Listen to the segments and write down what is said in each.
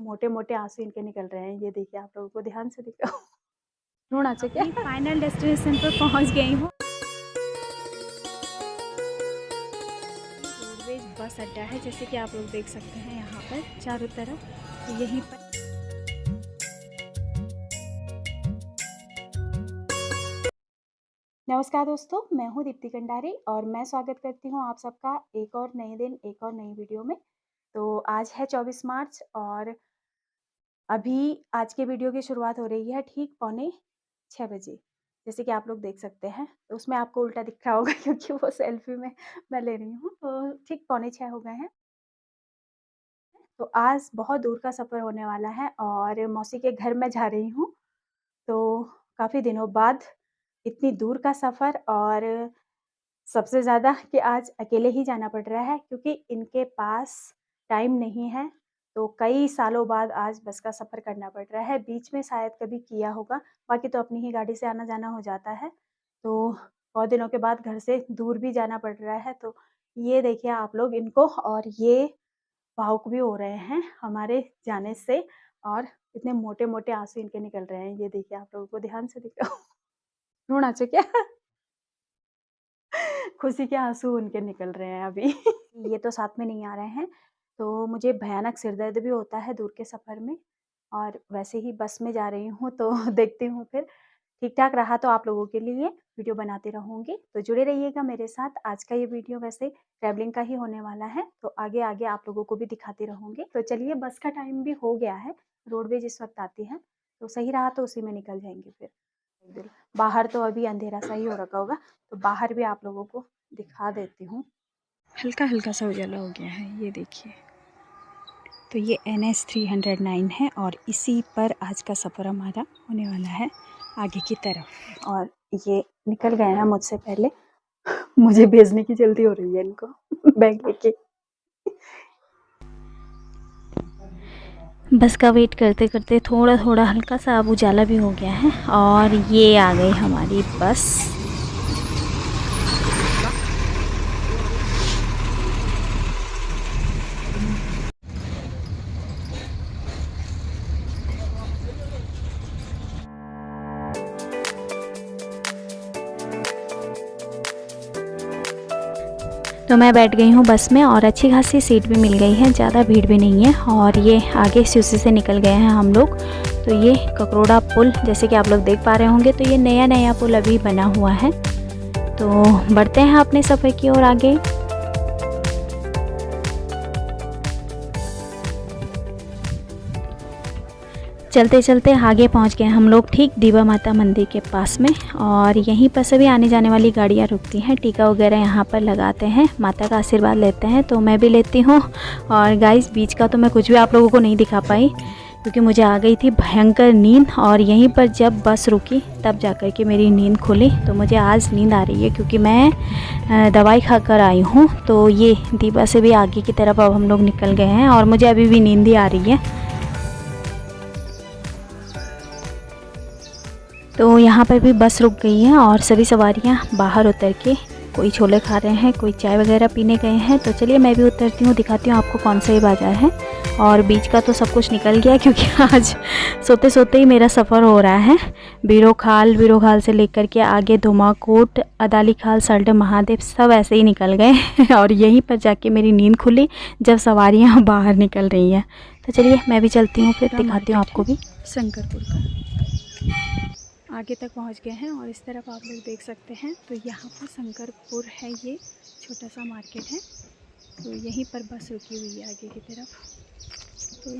मोटे मोटे आंसू इनके निकल रहे हैं। ये देखिए, आप लोगों को ध्यान से दिखा रोना चाहिए। फाइनल डेस्टिनेशन पर पहुंच गई हूँ। रोडवेज बस अड्डा है, जैसे कि आप लोग देख सकते हैं यहाँ पर चारों तरफ। तो यहीं पर नमस्कार दोस्तों, मैं हूँ दीप्ति कंडारी और मैं स्वागत करती हूँ आप सबका एक और नए दिन, एक और नई वीडियो में। तो आज है 24 मार्च और अभी आज के वीडियो की शुरुआत हो रही है ठीक 6:45 बजे, जैसे कि आप लोग देख सकते हैं। तो उसमें आपको उल्टा दिख रहा होगा क्योंकि वो सेल्फी में मैं ले रही हूँ। तो ठीक 6:45 हो गए हैं। तो आज बहुत दूर का सफ़र होने वाला है और मौसी के घर मैं जा रही हूँ। तो काफ़ी दिनों बाद इतनी दूर का सफ़र, और सबसे ज़्यादा कि आज अकेले ही जाना पड़ रहा है क्योंकि इनके पास टाइम नहीं है। तो कई सालों बाद आज बस का सफ़र करना पड़ रहा है। बीच में शायद कभी किया होगा, बाकी तो अपनी ही गाड़ी से आना-जाना हो जाता है। तो बहुत दिनों के बाद घर से दूर भी जाना पड़ रहा है। तो ये देखिए आप लोग इनको, और ये भावुक भी हो रहे हैं हमारे जाने से, और इतने मोटे-मोटे आँसू इनके निकल रहे हैं। ये देखिए, आप लोगों को ध्यान से दिखा रोना चाहिए क्या? खुशी के आँसू उनके निकल रहे हैं अभी। ये तो साथ में नहीं आ रहे हैं, तो मुझे भयानक सिर दर्द भी होता है दूर के सफ़र में, और वैसे ही बस में जा रही हूँ तो देखती हूँ फिर ठीक-ठाक रहा तो आप लोगों के लिए वीडियो बनाती रहूँगी। तो जुड़े रहिएगा मेरे साथ। आज का ये वीडियो वैसे ट्रैवलिंग का ही होने वाला है, तो आगे-आगे आप लोगों को भी दिखाती रहूँगी। तो चलिए, बस का टाइम भी हो गया है, रोडवेज इस वक़्त आती है, तो सही रहा तो उसी में निकल जाएँगे फिर। बाहर तो अभी अंधेरा सा ही हो रखा होगा, तो बाहर भी आप लोगों को दिखा देती हूँ। हल्का हल्का सा उजाला हो गया है, ये देखिए। तो ये NH 309 है और इसी पर आज का सफ़र हमारा होने वाला है आगे की तरफ। और ये निकल गए हैं मुझसे पहले। मुझे भेजने की जल्दी हो रही है इनको बैग लेके। बस का वेट करते करते थोड़ा थोड़ा हल्का सा अब उजाला भी हो गया है और ये आ गई हमारी बस। तो मैं बैठ गई हूँ बस में और अच्छी खासी सीट भी मिल गई है, ज़्यादा भीड़ भी नहीं है। और ये आगे सिउसी से निकल गए हैं हम लोग। तो ये ककरोड़ा पुल, जैसे कि आप लोग देख पा रहे होंगे, तो ये नया पुल अभी बना हुआ है। तो बढ़ते हैं अपने सफ़र की ओर आगे। चलते चलते आगे पहुंच गए हम लोग ठीक दीवा माता मंदिर के पास में। और यहीं पर सभी आने जाने वाली गाड़ियां रुकती हैं, टीका वगैरह यहाँ पर लगाते हैं, माता का आशीर्वाद लेते हैं। तो मैं भी लेती हूँ। और गाइस, बीच का तो मैं कुछ भी आप लोगों को नहीं दिखा पाई क्योंकि मुझे आ गई थी भयंकर नींद। और यहीं पर जब बस रुकी तब जाकर के मेरी नींद खुली। तो मुझे आज नींद आ रही है क्योंकि मैं दवाई खाकर आई हूँ। तो ये दीवा से भी आगे की तरफ अब हम लोग निकल गए हैं और मुझे अभी भी नींद ही आ रही है। तो यहाँ पर भी बस रुक गई है और सभी सवारियाँ बाहर उतर के कोई छोले खा रहे हैं, कोई चाय वगैरह पीने गए हैं। तो चलिए मैं भी उतरती हूँ, दिखाती हूँ आपको कौन सा ये बाज़ार है। और बीच का तो सब कुछ निकल गया क्योंकि आज सोते सोते ही मेरा सफ़र हो रहा है। बीरो खाल से लेकर के आगे धुमाकोट, अदाली खाल, सल्ट महादेव सब ऐसे ही निकल गए और यहीं पर जाके मेरी नींद खुली जब सवारियाँ बाहर निकल रही हैं। तो चलिए मैं भी चलती हूँ, फिर दिखाती हूँ आपको भी। शंकरपुर का आगे तक पहुंच गए हैं और इस तरफ आप लोग देख सकते हैं। तो यहाँ पर शंकरपुर है, ये छोटा सा मार्केट है। तो यहीं पर बस रुकी हुई है आगे की तरफ। तो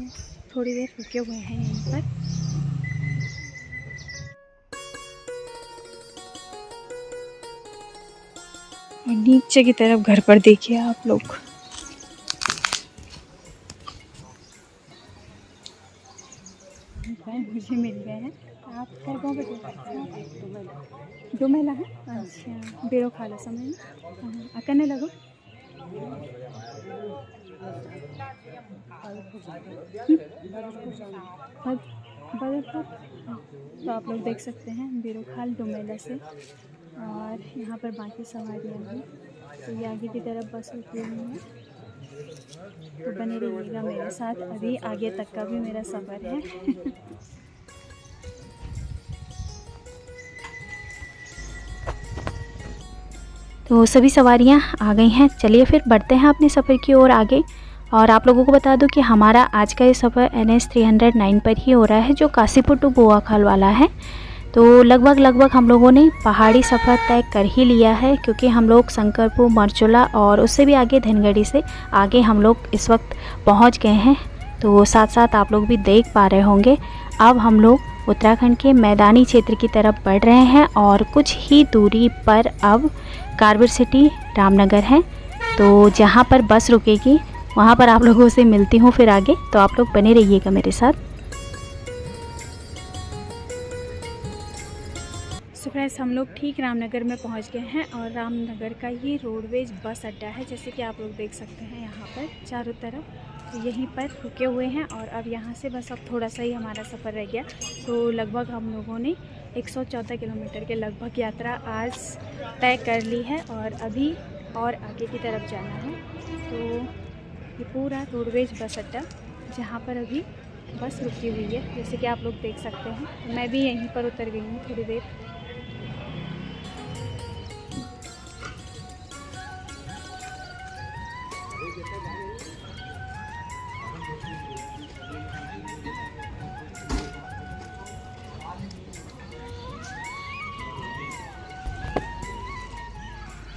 थोड़ी देर रुके हुए हैं यहीं पर। और नीचे की तरफ घर पर देखिए आप लोग। मुझे मिल गए हैं। आप क्या गाँव पे दो महिला है। अच्छा, बेरो खाला समय ना अकने लगो। तो आप लोग देख सकते हैं बिरोखाल डोमेला से। और यहाँ पर बाकी सवारियाँ हैं। तो ये आगे की तरफ बस रुकी हुई है। तो बने रहिएगा मेरे साथ, अभी आगे तक का भी मेरा सफ़र है। तो सभी सवारियां आ गई हैं, चलिए फिर बढ़ते हैं अपने सफ़र की ओर आगे। और आप लोगों को बता दूं कि हमारा आज का ये सफ़र NH 309 पर ही हो रहा है, जो काशीपुर टू बोआखाल वाला है। तो लगभग हम लोगों ने पहाड़ी सफ़र तय कर ही लिया है, क्योंकि हम लोग शंकरपुर, मरचूला और उससे भी आगे धनगढ़ी से आगे हम लोग इस वक्त पहुंच गए हैं। तो साथ साथ आप लोग भी देख पा रहे होंगे, अब हम लोग उत्तराखंड के मैदानी क्षेत्र की तरफ बढ़ रहे हैं और कुछ ही दूरी पर अब कार्बेट सिटी रामनगर है। तो जहाँ पर बस रुकेगी वहाँ पर आप लोगों से मिलती हूँ फिर आगे, तो आप लोग बने रहिएगा मेरे साथ। सो फ्रेंड्स, हम लोग ठीक रामनगर में पहुंच गए हैं और रामनगर का ये रोडवेज बस अड्डा है, जैसे कि आप लोग देख सकते हैं यहाँ पर चारों तरफ। तो यहीं पर रुके हुए हैं और अब यहाँ से बस अब थोड़ा सा ही हमारा सफ़र रह गया। तो लगभग हम लोगों ने 114 किलोमीटर के लगभग यात्रा आज तय कर ली है और अभी और आगे की तरफ जाना है। तो ये पूरा रोडवेज बस अड्डा जहाँ पर अभी बस रुकी हुई है, जैसे कि आप लोग देख सकते हैं। मैं भी यहीं पर उतर गई हूँ थोड़ी देर।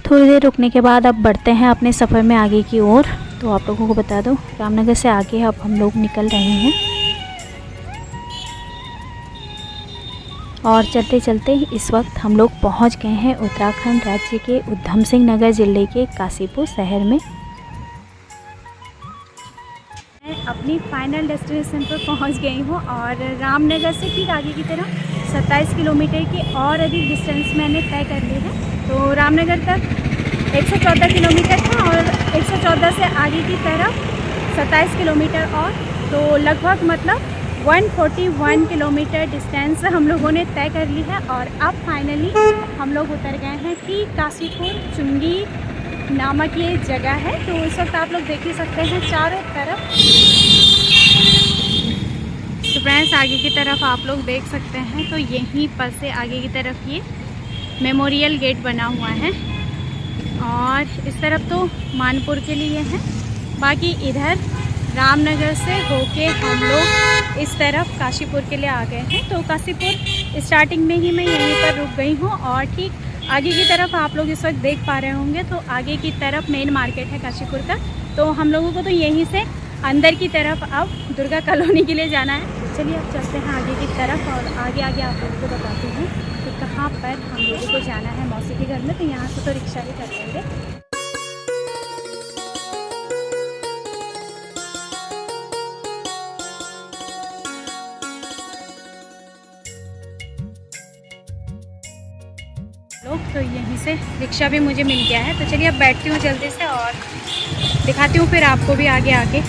थोड़ी देर रुकने के बाद अब बढ़ते हैं अपने सफ़र में आगे की ओर। तो आप लोगों को बता दूं, रामनगर से आगे अब हम लोग निकल रहे हैं और चलते चलते इस वक्त हम लोग पहुंच गए हैं उत्तराखंड राज्य के उधम सिंह नगर ज़िले के काशीपुर शहर में। मैं अपनी फाइनल डेस्टिनेशन पर पहुंच गई हूं और रामनगर से ठीक आगे की तरफ 27 किलोमीटर की और अधिक डिस्टेंस मैंने तय कर ली है। तो रामनगर तक 114 किलोमीटर था और 114 से आगे की तरफ 27 किलोमीटर और, तो लगभग मतलब 141 किलोमीटर डिस्टेंस हम लोगों ने तय कर ली है। और अब फाइनली हम लोग उतर गए हैं कि काशीपुर चुंगी नामक ये जगह है। तो इस वक्त आप लोग देख ही सकते हैं चारों तरफ। तो फ्रेंड्स, आगे की तरफ आप लोग देख सकते हैं, तो यहीं पर से आगे की तरफ ये मेमोरियल गेट बना हुआ है और इस तरफ तो मानपुर के लिए है, बाकी इधर रामनगर से होके हम लोग इस तरफ काशीपुर के लिए आ गए हैं। तो काशीपुर स्टार्टिंग में ही मैं यहीं पर रुक गई हूँ और ठीक आगे की तरफ आप लोग इस वक्त देख पा रहे होंगे, तो आगे की तरफ मेन मार्केट है काशीपुर का। तो हम लोगों को तो यहीं से अंदर की तरफ अब दुर्गा कॉलोनी के लिए जाना है। चलिए अब चलते हैं आगे की तरफ और आगे आप लोगों को बताती हूँ कि कहाँ पर हम लोगों को जाना है मौसी के घर में। तो यहाँ से तो रिक्शा ही कर लेंगे। तो यहीं से रिक्शा भी मुझे मिल गया है। तो चलिए अब बैठती हूँ जल्दी से और दिखाती हूँ फिर आपको भी आगे।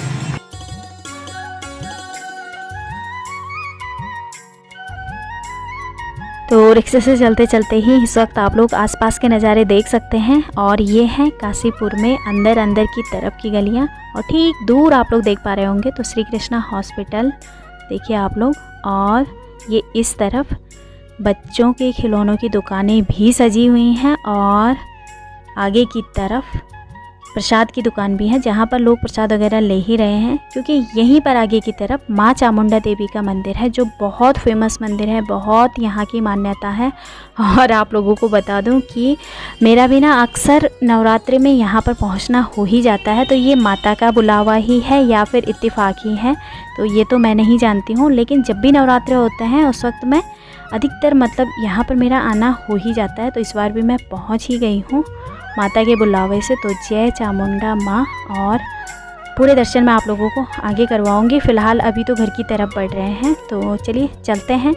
तो रिक्शे से चलते चलते ही इस वक्त आप लोग आसपास के नज़ारे देख सकते हैं और ये है काशीपुर में अंदर की तरफ की गलियाँ। और ठीक दूर आप लोग देख पा रहे होंगे तो श्री कृष्णा हॉस्पिटल देखिए आप लोग। और ये इस तरफ बच्चों के खिलौनों की दुकानें भी सजी हुई हैं और आगे की तरफ प्रसाद की दुकान भी है, जहाँ पर लोग प्रसाद वगैरह ले ही रहे हैं, क्योंकि यहीं पर आगे की तरफ माँ चामुंडा देवी का मंदिर है, जो बहुत फेमस मंदिर है, बहुत यहाँ की मान्यता है। और आप लोगों को बता दूं कि मेरा भी ना अक्सर नवरात्रि में यहाँ पर पहुँचना हो ही जाता है। तो ये माता का बुलावा ही है या फिर इत्तेफाक ही है, तो ये तो मैं नहीं जानती हूँ, लेकिन जब भी नवरात्रि होते हैं उस वक्त मैं अधिकतर मतलब यहाँ पर मेरा आना हो ही जाता है। तो इस बार भी मैं पहुँच ही गई हूँ माता के बुलावे से। तो जय चामुंडा माँ, और पूरे दर्शन मैं आप लोगों को आगे करवाऊंगी। फ़िलहाल अभी तो घर की तरफ बढ़ रहे हैं, तो चलिए चलते हैं।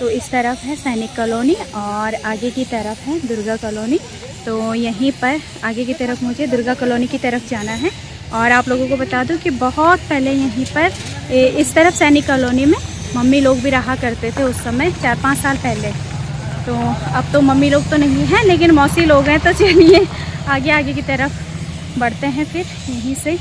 तो इस तरफ है सैनिक कॉलोनी और आगे की तरफ है दुर्गा कॉलोनी। तो यहीं पर आगे की तरफ मुझे दुर्गा कॉलोनी की तरफ जाना है। और आप लोगों को बता दूं कि बहुत पहले यहीं पर इस तरफ सैनिक कॉलोनी में मम्मी लोग भी रहा करते थे उस समय, 4-5 साल पहले। तो अब तो मम्मी लोग तो नहीं हैं, लेकिन मौसी लोग हैं। तो चलिए आगे आगे की तरफ बढ़ते हैं फिर यहीं से।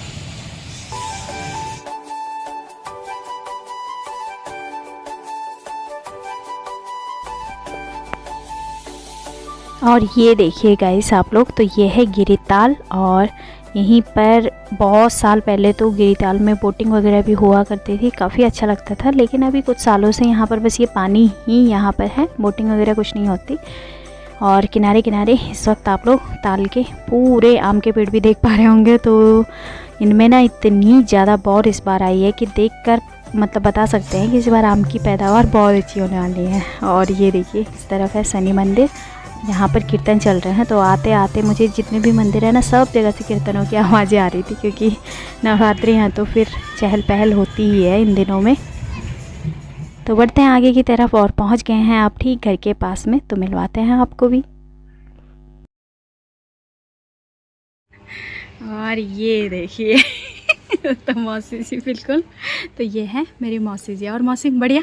और ये देखिए गाइस आप लोग, तो ये है गिरिताल, और यहीं पर बहुत साल पहले तो गिरिताल में बोटिंग वगैरह भी हुआ करती थी, काफ़ी अच्छा लगता था। लेकिन अभी कुछ सालों से यहाँ पर बस ये पानी ही यहाँ पर है, बोटिंग वगैरह कुछ नहीं होती। और किनारे किनारे इस वक्त आप लोग ताल के पूरे आम के पेड़ भी देख पा रहे होंगे। तो इनमें ना इतनी ज़्यादा बौर इस बार आई है कि देखकर मतलब बता सकते हैं कि इस बार आम की पैदावार बहुत अच्छी होने वाली है। और ये देखिए इस तरफ है शनि मंदिर, यहाँ पर कीर्तन चल रहे हैं। तो आते आते मुझे जितने भी मंदिर है ना, सब जगह से कीर्तनों की आवाज़ें आ रही थी, क्योंकि नवरात्रि हैं तो फिर चहल पहल होती ही है इन दिनों में। तो बढ़ते हैं आगे की तरफ और पहुँच गए हैं आप ठीक घर के पास में, तो मिलवाते हैं आपको भी। और ये देखिए तो मौसी जी बिल्कुल, तो ये है मेरी मौसी जी। और मौसी बढ़िया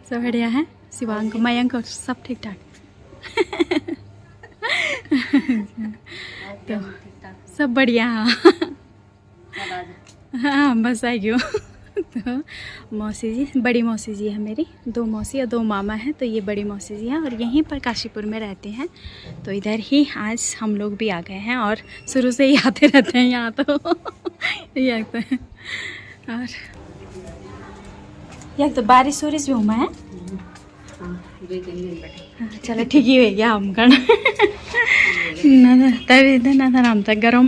सब बढ़िया है, शिवांक मयंक और सब ठीक ठाक तो सब बढ़िया। हाँ बस आ गयो तो मौसी जी, बड़ी मौसी जी है मेरी, 2 मौसी और 2 मामा हैं। तो ये बड़ी मौसी जी हैं और यहीं पर काशीपुर में रहते हैं। तो इधर ही आज हम लोग भी आ गए हैं और शुरू से ही आते रहते हैं यहाँ। तो ये आते हैं। और यहाँ तो बारिश वारिश भी हुआ है। चलो ठीक ही हो गया हम कर तभी ना था नाम तक गर्म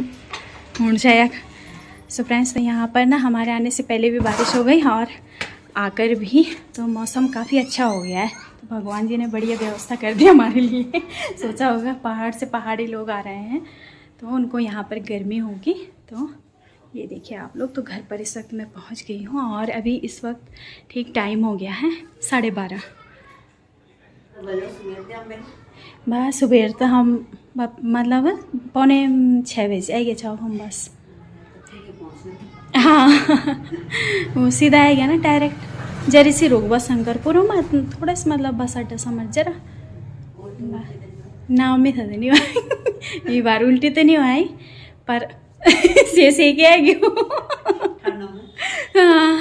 होना चाहिए। सो फ्रेंड्स, तो यहाँ पर ना हमारे आने से पहले भी बारिश हो गई और आकर भी तो मौसम काफ़ी अच्छा हो गया है। तो भगवान जी ने बढ़िया व्यवस्था कर दी हमारे लिए। सोचा होगा पहाड़ से पहाड़ी लोग आ रहे हैं तो उनको यहाँ पर गर्मी होगी। तो ये देखिए आप लोग, तो घर पर इस वक्त मैं पहुँच गई हूँ और अभी इस वक्त ठीक टाइम हो गया है 12:30। बस सुबह तो हम मतलब 5:45 बजे आएंगे छाओ हम बस। हाँ वो सीधा आएगा ना डायरेक्ट, जरी सी रोक बस शंकरपुर में थोड़ा सा मतलब बस अड्डा समझ जरा ना में था नहीं ये बार उल्टी तो नहीं आई पर से के आएगी हाँ।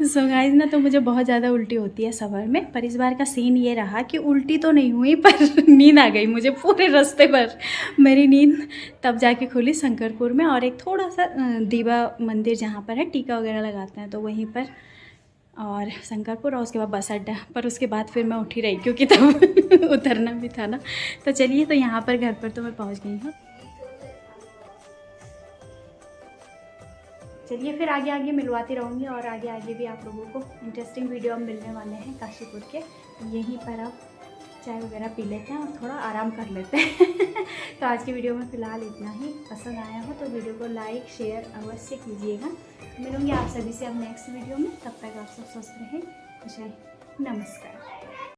सो गाइस ना, तो मुझे बहुत ज़्यादा उल्टी होती है सफ़र में, पर इस बार का सीन ये रहा कि उल्टी तो नहीं हुई पर नींद आ गई मुझे पूरे रास्ते पर। मेरी नींद तब जाके खुली शंकरपुर में, और एक थोड़ा सा दीवा मंदिर जहाँ पर है टीका वगैरह लगाते हैं तो वहीं पर, और शंकरपुर, और उसके बाद बस अड्डा। पर उसके बाद फिर मैं उठी रही क्योंकि तब उतरना भी था ना। तो चलिए, तो यहाँ पर घर पर तो मैं पहुँच गई हूँ। चलिए फिर आगे आगे मिलवाती रहूँगी और आगे आगे भी आप लोगों को इंटरेस्टिंग वीडियो मिलने वाले हैं काशीपुर के। यहीं पर आप चाय वगैरह पी लेते हैं और थोड़ा आराम कर लेते हैं। तो आज की वीडियो में फ़िलहाल इतना ही। पसंद आया हो तो वीडियो को लाइक शेयर अवश्य कीजिएगा। मिलूँगी आप सभी से अब नेक्स्ट वीडियो में। तब तक आप सब स्वस्थ रहें, खुश रहें। नमस्कार।